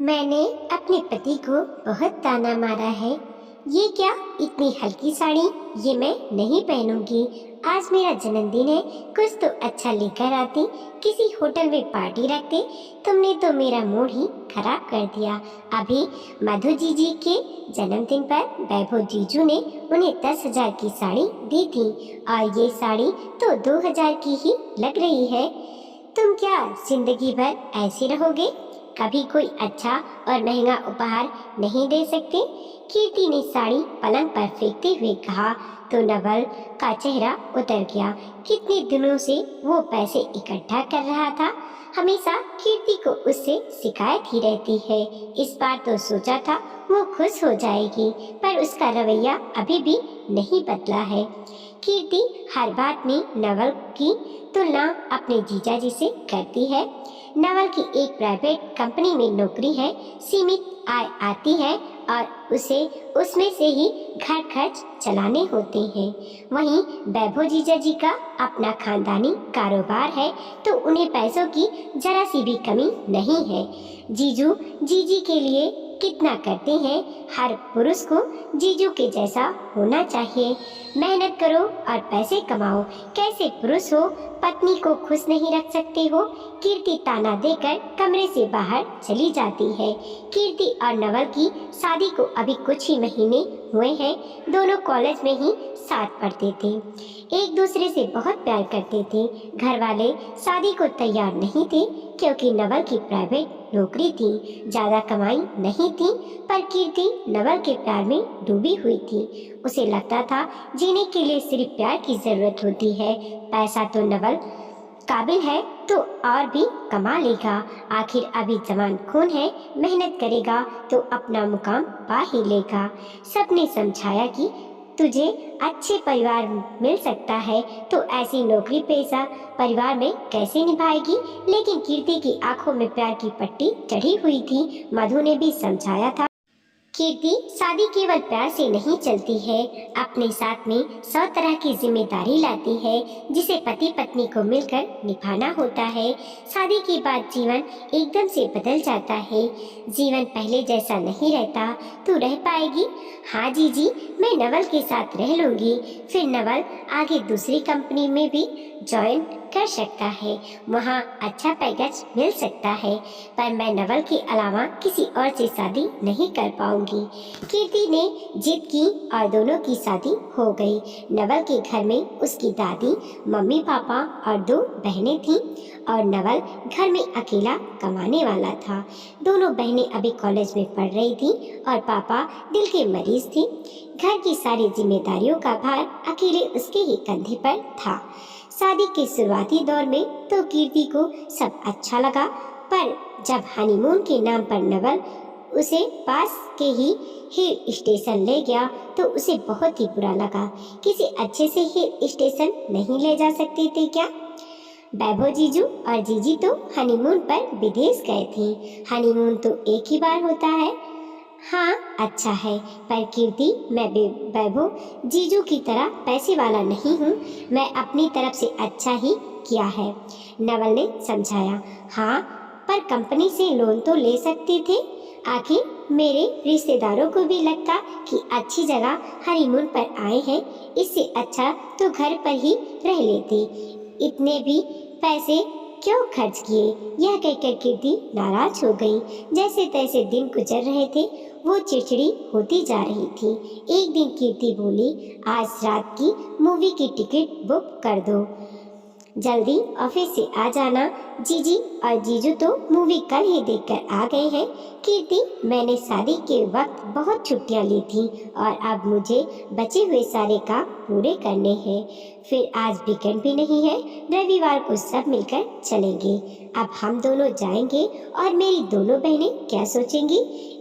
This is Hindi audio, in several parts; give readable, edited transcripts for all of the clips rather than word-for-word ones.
मैंने अपने पति को बहुत ताना मारा है। ये क्या इतनी हल्की साड़ी, ये मैं नहीं पहनूंगी। आज मेरा जन्मदिन है, कुछ तो अच्छा लेकर आती, किसी होटल में पार्टी रखते। तुमने तो मेरा मूड ही खराब कर दिया। अभी मधु जीजी के जन्मदिन पर वैभव जीजू ने उन्हें 10,000 की साड़ी दी थी और ये साड़ी तो 2,000 की ही लग रही है। तुम क्या जिंदगी भर ऐसे रहोगे? कभी कोई अच्छा और महंगा उपहार नहीं दे सकते? कीर्ति ने साड़ी पलंग पर फेंकते हुए कहा तो नवल का चेहरा उतर गया। कितने दिनों से वो पैसे इकट्ठा कर रहा था। हमेशा कीर्ति को उससे शिकायत ही रहती है। इस बार तो सोचा था वो खुश हो जाएगी, पर उसका रवैया अभी भी नहीं बदला है। कीर्ति हर बात में नवल की तुलना अपने जीजाजी से करती है। नवल की एक प्राइवेट कंपनी में नौकरी है, सीमित आय आती है और उसे उसमें से ही घर खर्च चलाने होते हैं। वहीं वैभव जीजाजी का अपना खानदानी कारोबार है, तो उन्हें पैसों की जरा सी भी कमी नहीं है। जीजू जीजी के लिए कितना करते हैं। हर पुरुष को जीजू के जैसा होना चाहिए। मेहनत करो और पैसे कमाओ। कैसे पुरुष हो, पत्नी को खुश नहीं रख सकते हो? कीर्ति ताना देकर कमरे से बाहर चली जाती है। कीर्ति और नवल की शादी को अभी कुछ ही महीने हुए हैं। दोनों कॉलेज में ही साथ पढ़ते थे, एक दूसरे से बहुत प्यार करते थे। घर वाले शादी को तैयार नहीं थे, क्योंकि नवल की प्राइवेट नौकरी थी, ज्यादा कमाई नहीं थी। पर कीर्ति नवल के प्यार में डूबी हुई थी। उसे लगता था जीने के लिए सिर्फ प्यार की जरूरत होती है। पैसा तो नवल काबिल है तो और भी कमा लेगा। आखिर अभी जवान खून है, मेहनत करेगा तो अपना मुकाम पा ही लेगा। सबने समझाया कि तुझे अच्छे परिवार मिल सकता है, तो ऐसी नौकरी पेशा परिवार में कैसे निभाएगी? लेकिन कीर्ति की आंखों में प्यार की पट्टी चढ़ी हुई थी। मधु ने भी समझाया था, कीर्ति शादी केवल प्यार से नहीं चलती है, अपने साथ में 100 तरह की जिम्मेदारी लाती है, जिसे पति पत्नी को मिलकर निभाना होता है। शादी के बाद जीवन एकदम से बदल जाता है। जीवन पहले जैसा नहीं रहता। तू रह पाएगी? हाँ जीजी, मैं नवल के साथ रह लूंगी। फिर नवल आगे दूसरी कंपनी में भी ज्वाइन कर सकता है, वहाँ अच्छा पैकेज मिल सकता है। पर मैं नवल के अलावा किसी और से शादी नहीं कर पाऊंगी। कीर्ति ने जिद की और दोनों की शादी हो गई। नवल के घर में उसकी दादी, मम्मी पापा और 2 बहनें थीं और नवल घर में अकेला कमाने वाला था। दोनों बहनें अभी कॉलेज में पढ़ रही थीं और पापा दिल के मरीज थे। घर की सारी जिम्मेदारियों का भार अकेले उसके ही कंधे पर था। शादी के शुरुआती दौर में तो कीर्ति को सब अच्छा लगा, पर जब हनीमून के नाम पर नवल उसे पास के ही हिल स्टेशन ले गया तो उसे बहुत ही बुरा लगा। किसी अच्छे से हिल स्टेशन नहीं ले जा सकते थे क्या? वैभव जीजू और जीजी तो हनीमून पर विदेश गए थे। हनीमून तो एक ही बार होता है। हाँ अच्छा है, पर कीर्ति, मैं वैभव जीजू की तरह पैसे वाला नहीं हूँ। मैं अपनी तरफ से अच्छा ही किया है, नवल ने समझाया। हाँ, पर कंपनी से लोन तो ले सकते थे। आखिर मेरे रिश्तेदारों को भी लगता कि अच्छी जगह हनीमून पर आए हैं, इससे अच्छा तो घर पर ही रह लेते। इतने भी पैसे क्यों खर्च किए? यह कहकर कीर्ति नाराज हो गई। जैसे तैसे दिन गुजर रहे थे, वो चिड़चिड़ी होती जा रही थी। एक दिन कीर्ति बोली, आज रात की मूवी की टिकट बुक कर दो, जल्दी ऑफिस से आ जाना। जीजी और जीजू तो मूवी कल ही देखकर आ गए हैं। कीर्ति, मैंने शादी के वक्त बहुत छुट्टियां ली थी और अब मुझे बचे हुए सारे काम पूरे करने हैं। फिर आज वीकेंड भी नहीं है, रविवार को सब मिलकर चलेंगे। अब हम दोनों जाएंगे और मेरी दोनों बहनें क्या सोचेंगी?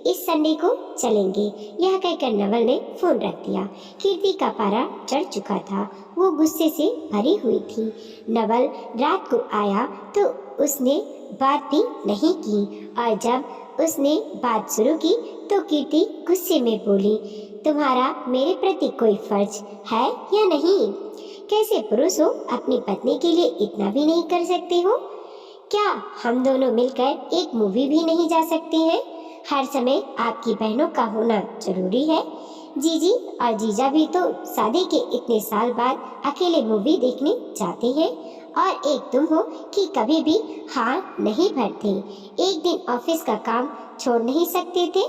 इस संडे को चलेंगे। यह कहकर नवल ने फोन रख दिया। कीर्ति का पारा चढ़ चुका था, वो गुस्से से भरी हुई थी। नवल रात को आया तो उसने बात भी नहीं की, और जब उसने बात शुरू की तो कीर्ति गुस्से में बोली, तुम्हारा मेरे प्रति कोई फर्ज है या नहीं? कैसे पुरुष हो, अपनी पत्नी के लिए इतना भी नहीं कर सकते हो? क्या हम दोनों मिलकर एक मूवी भी नहीं जा सकते हैं? हर समय आपकी बहनों का होना जरूरी है। जीजी और जीजा भी तो शादी के इतने साल बाद अकेले मूवी देखने जाते हैं, और एक तुम हो कि कभी भी हार नहीं भरते। एक दिन ऑफिस का काम छोड़ नहीं सकते थे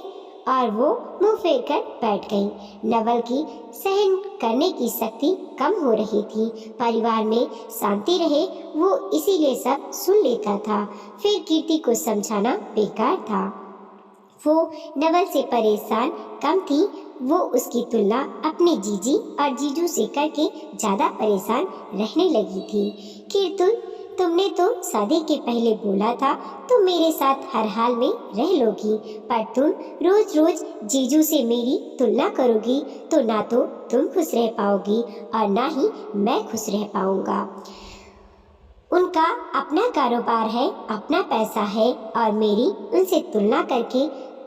और वो मुंह फेर कर बैठ गई। नवल की सहन करने की शक्ति कम हो रही थी। परिवार में शांति रहे, वो इसीलिए सब सुन लेता था। फिर कीर्ति को समझाना बेकार था। वो नवल से परेशान कम थी, वो उसकी तुलना अपने जीजी और जीजू से करके ज्यादा परेशान रहने लगी थी। कीर्तन, तुमने तो शादी के पहले बोला था तुम मेरे साथ हर हाल में रह लोगी, पर तुम रोज रोज जीजू से मेरी तुलना करोगी तो ना तो तुम खुश रह पाओगी और ना ही मैं खुश रह पाऊंगा। उनका अपना कारोबार है, अपना पैसा है, और मेरी उनसे तुलना करके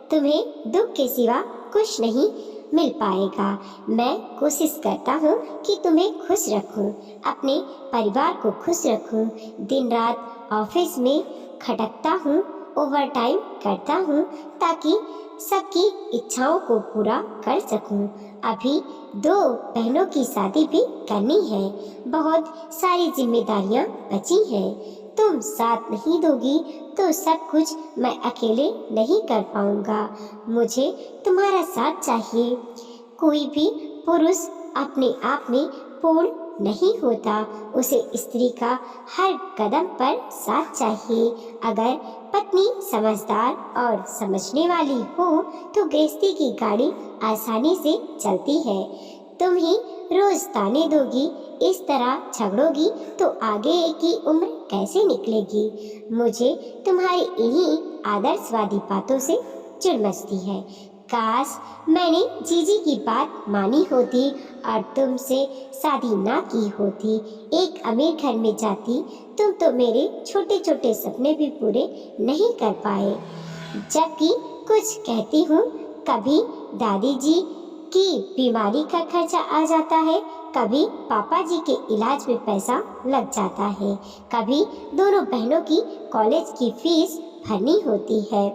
तुम्हें दुख के सिवा कुछ नहीं मिल पाएगा। मैं कोशिश करता हूँ कि तुम्हें खुश रखूँ, अपने परिवार को खुश रखूँ। दिन रात ऑफिस में खटकता हूँ, ओवर टाइम करता हूँ ताकि सबकी इच्छाओं को पूरा कर सकूँ। अभी 2 बहनों की शादी भी करनी है, बहुत सारी जिम्मेदारियाँ बची हैं। तुम साथ नहीं दोगी तो सब कुछ मैं अकेले नहीं कर पाऊंगा। मुझे तुम्हारा साथ चाहिए। कोई भी पुरुष अपने आप में पूर्ण नहीं होता, उसे स्त्री का हर कदम पर साथ चाहिए। अगर पत्नी समझदार और समझने वाली हो तो गृहस्थी की गाड़ी आसानी से चलती है। तुम ही रोज ताने दोगी, इस तरह झगड़ोगी तो आगे की उम्र कैसे निकलेगी। मुझे तुम्हारी इन्हीं आदर्शवादी बातों से चिढ़ मचती है। काश मैंने जीजी की बात मानी होती और तुमसे शादी ना की होती, एक अमीर घर में जाती। तुम तो मेरे छोटे छोटे सपने भी पूरे नहीं कर पाए। जबकि कुछ कहती हूँ, कभी दादी जी की बीमारी का खर्चा आ जाता है, कभी पापा जी के इलाज में पैसा लग जाता है, कभी दोनों बहनों की कॉलेज की फीस भरनी होती है।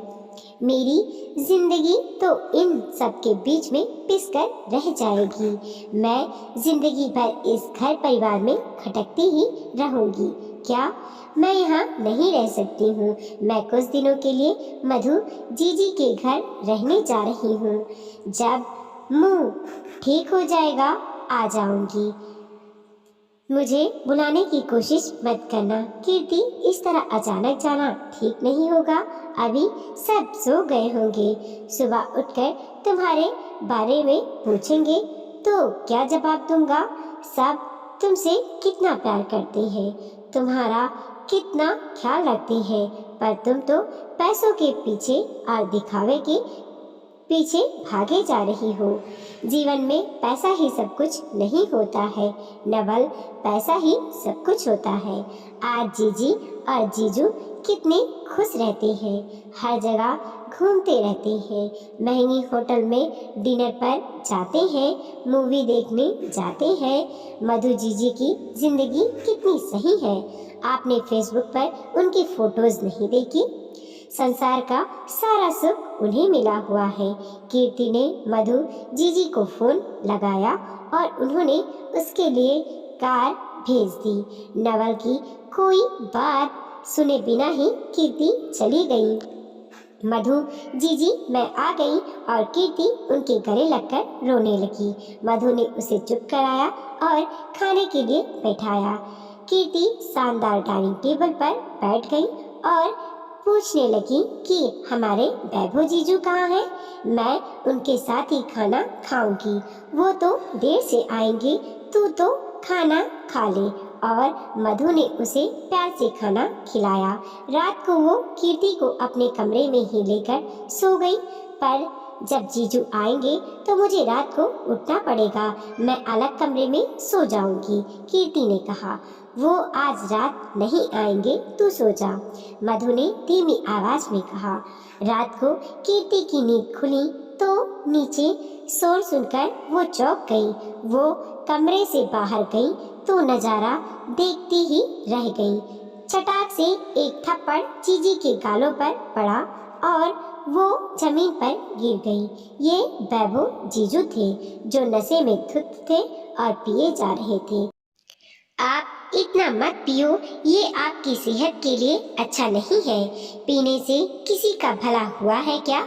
मेरी जिंदगी तो इन सब के बीच में पिसकर रह जाएगी। मैं जिंदगी भर इस घर परिवार में खटकती ही रहूंगी। क्या मैं यहाँ नहीं रह सकती हूँ? मैं कुछ दिनों के लिए मधु जीजी के घर रहने जा रही हूँ। जब मुंह ठीक हो जाएगा आ जाऊंगी। मुझे बुलाने की कोशिश मत करना। कीर्ति, इस तरह अचानक जाना ठीक नहीं होगा। अभी सब सो गए होंगे, सुबह उठकर तुम्हारे बारे में पूछेंगे तो क्या जवाब दूंगा। सब तुमसे कितना प्यार करते हैं, तुम्हारा कितना ख्याल रखते हैं, पर तुम तो पैसों के पीछे और दिखावे के पीछे भागे जा रही हो। जीवन में पैसा ही सब कुछ नहीं होता है नवल, पैसा ही सब कुछ होता है। आज जीजी और जीजू कितने खुश रहते हैं, हर जगह घूमते रहते हैं, महंगी होटल में डिनर पर जाते हैं, मूवी देखने जाते हैं। मधु जीजी की जिंदगी कितनी सही है। आपने फेसबुक पर उनकी फोटोज नहीं देखी? संसार का सारा सुख उन्हें मिला हुआ है। कीर्ति ने मधु जीजी को फोन लगाया और उन्होंने उसके लिए कार भेज दी। नवल की कोई बात सुने बिना ही कीर्ति चली गई। मधु जीजी मैं आ गई, और कीर्ति उनके गले लगकर रोने लगी। मधु ने उसे चुप कराया और खाने के लिए बैठाया। कीर्ति शानदार डाइनिंग टेबल पर बैठ गई और पूछने लगी कि हमारे वैभव जीजू कहाँ हैं? मैं उनके साथ ही खाना खाऊंगी, वो तो देर से आएंगे, तू तो खाना खा ले। और मधु ने उसे प्यार से खाना खिलाया। रात को वो कीर्ति को अपने कमरे में ही लेकर सो गई। पर जब जीजू आएंगे तो मुझे रात को उठना पड़ेगा, मैं अलग कमरे में सो जाऊंगी, कीर्ति ने कहा। वो आज रात नहीं आएंगे, तू सो जा, मधु ने धीमी आवाज में कहा। रात को कीर्ति की नींद खुली तो नीचे शोर सुनकर वो चौंक गई। वो कमरे से बाहर गई तो नजारा देखती ही रह गई। चटाक से एक थप्पड़ जीजी के गालों पर पड़ा और वो जमीन पर गिर गई। ये वैभव जीजू थे जो नशे में धुत थे और पिए जा रहे थे। आप इतना मत पियो, ये आपकी सेहत के लिए अच्छा नहीं है। पीने से किसी का भला हुआ है क्या?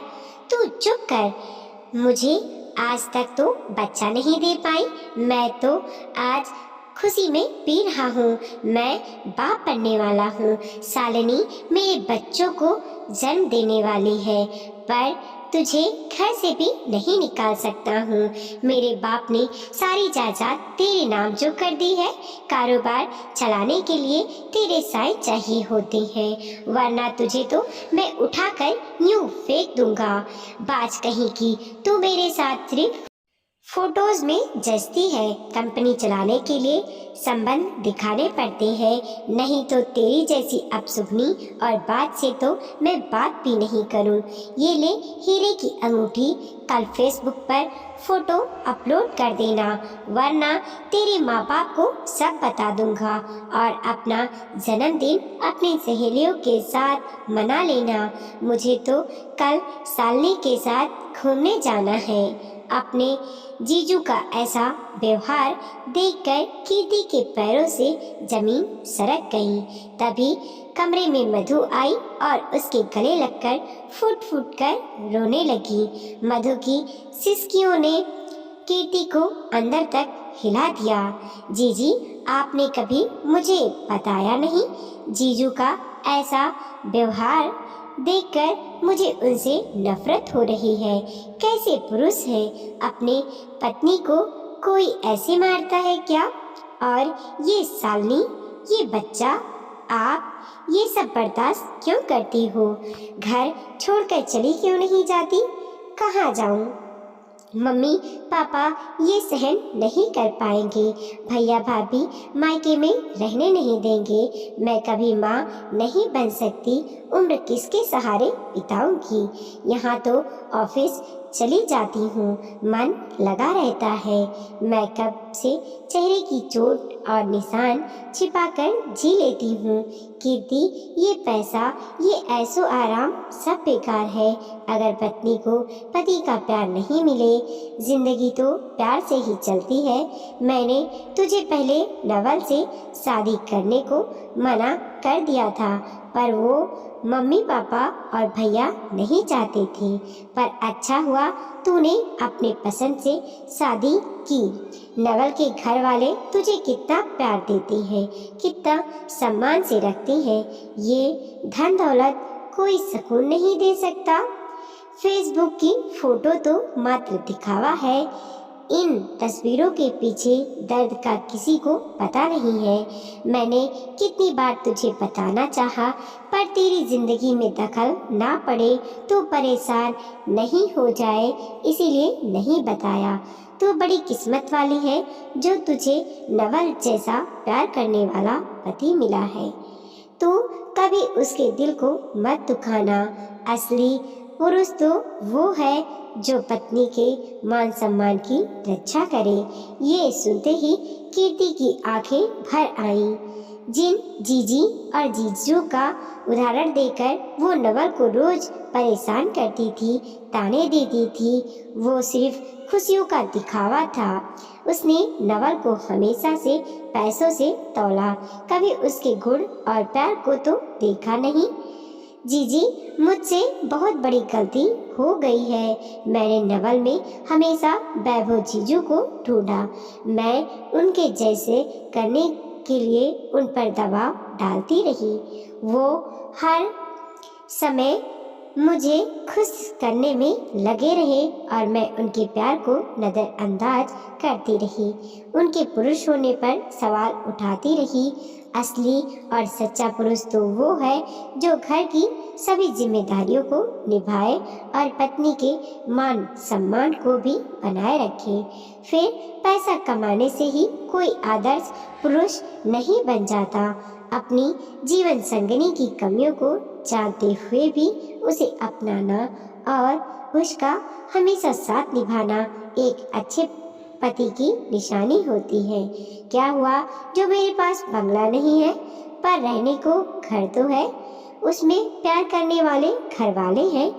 तू चुप कर। मुझे आज तक तो बच्चा नहीं दे पाई, मैं तो आज खुशी में पी रहा हूँ। मैं बाप बनने वाला हूँ। शालिनी मेरे बच्चों को जन्म देने वाली है, पर तुझे घर से भी नहीं निकाल सकता हूँ। मेरे बाप ने सारी जायदाद तेरे नाम जो कर दी है। कारोबार चलाने के लिए तेरे साइन चाहिए होते हैं, वरना तुझे तो मैं उठाकर यूं फेंक दूंगा। बाज कहीं की, तू मेरे साथ सिर्फ फोटोज में जचती है। कंपनी चलाने के लिए संबंध दिखाने पड़ते हैं, नहीं तो तेरी जैसी अपशुभनी और बात से तो मैं बात भी नहीं करूं। ये ले हीरे की अंगूठी, कल फेसबुक पर फोटो अपलोड कर देना, वरना तेरे माँ बाप को सब बता दूंगा। और अपना जन्मदिन अपनी सहेलियों के साथ मना लेना। मुझे तो कल शालिनी के साथ घूमने जाना है। अपने जीजू का ऐसा व्यवहार देखकर कीर्ति के पैरों से जमीन सरक गई। तभी कमरे में मधु आई और उसके गले लगकर फुट फुट कर रोने लगी। मधु की सिसकियों ने कीर्ति को अंदर तक हिला दिया। जीजी, आपने कभी मुझे बताया नहीं। जीजू का ऐसा व्यवहार देखकर मुझे उनसे नफरत हो रही है। कैसे पुरुष है, अपने पत्नी को कोई ऐसे मारता है क्या? और ये शालिनी, ये बच्चा, आप ये सब बर्दाश्त क्यों करती हो? घर छोड़कर चली क्यों नहीं जाती? कहाँ जाऊँ? मम्मी पापा ये सहन नहीं कर पाएंगे। भैया भाभी मायके में रहने नहीं देंगे। मैं कभी माँ नहीं बन सकती। उम्र किसके सहारे बिताऊंगी? यहाँ तो ऑफिस चली जाती हूँ, मन लगा रहता है। मैं कब से चेहरे की चोट और निशान छिपाकर जी लेती हूँ। कीर्ति, ये पैसा, ये ऐसो आराम सब बेकार है। अगर पत्नी को पति का प्यार नहीं मिले, जिंदगी तो प्यार से ही चलती है। मैंने तुझे पहले नवल से शादी करने को मना कर दिया था, पर वो मम्मी पापा और भैया नहीं चाहते थे। पर अच्छा हुआ तूने अपने पसंद से शादी की। नवल के घर वाले तुझे कितना प्यार देते हैं, कितना सम्मान से रखते हैं। ये धन दौलत कोई सुकून नहीं दे सकता। फेसबुक की फोटो तो मात्र दिखावा है। इन तस्वीरों के पीछे दर्द का किसी को पता नहीं है। मैंने कितनी बार तुझे बताना चाहा, पर तेरी जिंदगी में दखल ना पड़े तो परेशान नहीं हो जाए, इसीलिए नहीं बताया। तू बड़ी किस्मत वाली है जो तुझे नवल जैसा प्यार करने वाला पति मिला है। तू कभी उसके दिल को मत दुखाना। असली पुरुष तो वो है जो पत्नी के मान सम्मान की रक्षा करे। ये सुनते ही कीर्ति की आंखें भर आईं। जिन जीजी और जीजू का उदाहरण देकर वो नवल को रोज परेशान करती थी, ताने देती थी, वो सिर्फ खुशियों का दिखावा था। उसने नवल को हमेशा से पैसों से तौला, कभी उसके गुण और प्यार को तो देखा नहीं। जीजी, मुझसे बहुत बड़ी गलती हो गई है। मैंने नवल में हमेशा वैभव जीजू को ढूंढा। मैं उनके जैसे करने के लिए उन पर दबाव डालती रही। वो हर समय मुझे खुश करने में लगे रहे और मैं उनके प्यार को नज़रअंदाज करती रही। उनके पुरुष होने पर सवाल उठाती रही। असली और सच्चा पुरुष तो वो है जो घर की सभी जिम्मेदारियों को निभाए और पत्नी के मान सम्मान को भी बनाए रखे। फिर पैसा कमाने से ही कोई आदर्श पुरुष नहीं बन जाता। अपनी जीवन संगिनी की कमियों को जानते हुए भी उसे अपनाना और उसका हमेशा साथ निभाना एक अच्छे पति की निशानी होती है। क्या हुआ जो मेरे पास बंगला नहीं है, पर रहने को घर तो है, उसमें प्यार करने वाले घर वाले हैं।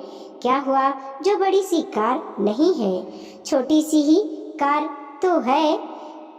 क्या हुआ जो बड़ी सी कार नहीं है? छोटी सी ही कार तो है।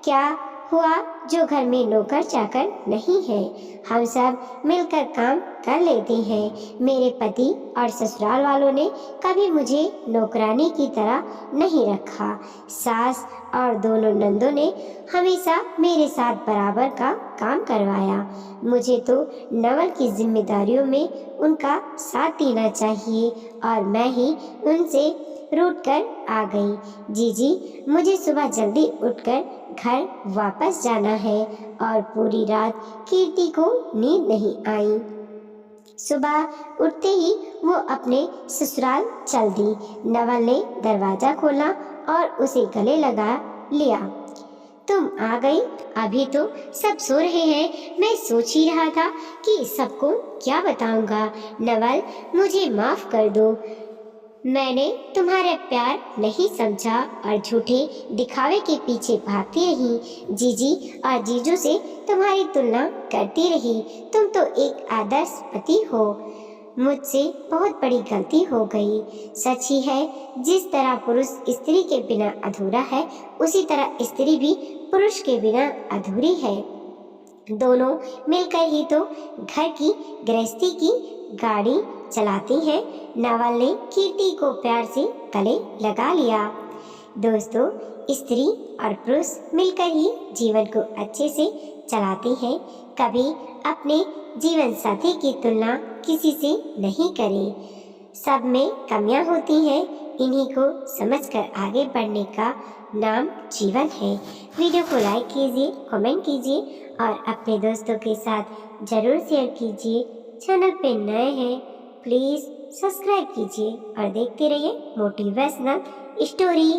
क्या हुआ जो घर में नौकर चाकर नहीं है? हम सब मिलकर काम कर लेते हैं। मेरे पति और ससुराल वालों ने कभी मुझे नौकरानी की तरह नहीं रखा। सास और दोनों नंदों ने हमेशा मेरे साथ बराबर का काम करवाया। मुझे तो नवल की जिम्मेदारियों में उनका साथ देना चाहिए और मैं ही उनसे रूठ कर आ गई। जीजी, मुझे सुबह जल्दी उठकर घर वापस जाना है। और पूरी रात कीर्ति को नींद नहीं आई। सुबह उठते ही वो अपने ससुराल चल दी। नवल ने दरवाजा खोला और उसे गले लगा लिया। तुम आ गई? अभी तो सब सो रहे हैं। मैं सोच ही रहा था कि सबको क्या बताऊंगा। नवल, मुझे माफ कर दो। मैंने तुम्हारा प्यार नहीं समझा और झूठे दिखावे के पीछे भागती रही। जीजी और जीजू से तुम्हारी तुलना करती रही। तुम तो एक आदर्श पति हो। मुझसे बहुत बड़ी गलती हो गई। सच ही है, जिस तरह पुरुष स्त्री के बिना अधूरा है, उसी तरह स्त्री भी पुरुष के बिना अधूरी है। दोनों मिलकर ही तो घर की गृहस्थी की गाड़ी चलाती हैं। नवल ने कीर्ति को प्यार से गले लगा लिया। दोस्तों, स्त्री और पुरुष मिलकर ही जीवन को अच्छे से चलाते हैं। कभी अपने जीवन साथी की तुलना किसी से नहीं करें। सब में कमियां होती हैं, इन्हीं को समझकर आगे बढ़ने का नाम जीवन है। वीडियो को लाइक कीजिए, कमेंट कीजिए और अपने दोस्तों के साथ ज़रूर शेयर कीजिए। चैनल पे नए हैं प्लीज़ सब्सक्राइब कीजिए और देखते रहिए मोटिवेशनल स्टोरी।